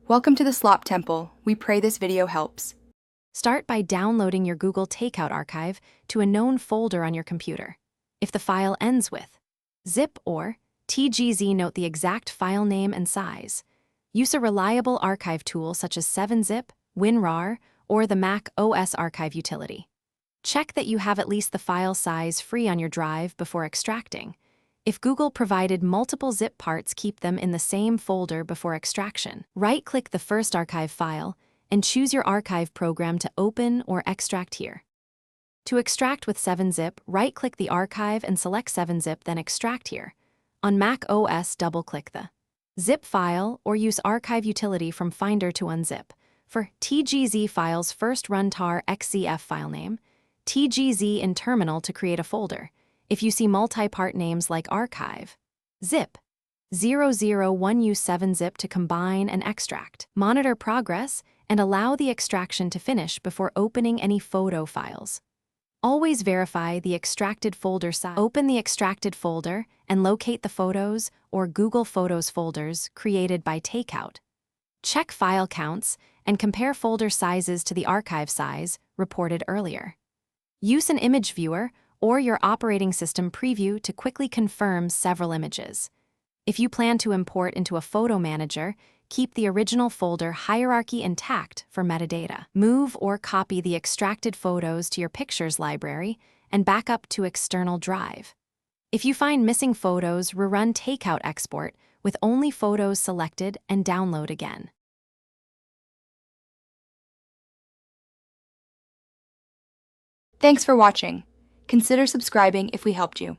Welcome to the Slop Temple. We pray this video helps. Start by downloading your Google Takeout archive to a known folder on your computer. If the file ends with zip or TGZ, note the exact file name and size. Use a reliable archive tool such as 7-Zip, WinRAR, or the Mac OS archive utility. Check that you have at least the file size free on your drive before extracting. If Google provided multiple zip parts, keep them in the same folder before extraction. Right-click the first archive file and choose your archive program to open or extract here. To extract with 7-Zip, right-click the archive and select 7-Zip, then extract here. On Mac OS, double-click the zip file or use archive utility from Finder to unzip. For TGZ files, first run tar xzf file name, TGZ in terminal to create a folder. If you see multi-part names like archive, zip, 001, use 7-Zip to combine and extract. Monitor progress and allow the extraction to finish before opening any photo files. Always verify the extracted folder size. Open the extracted folder and locate the Photos or Google Photos folders created by Takeout. Check file counts and compare folder sizes to the archive size reported earlier. Use an image viewer or your operating system preview to quickly confirm several images. If you plan to import into a photo manager, keep the original folder hierarchy intact for metadata. Move or copy the extracted photos to your pictures library and back up to external drive. If you find missing photos, rerun Takeout export with only photos selected and download again. Thanks for watching. Consider subscribing if we helped you.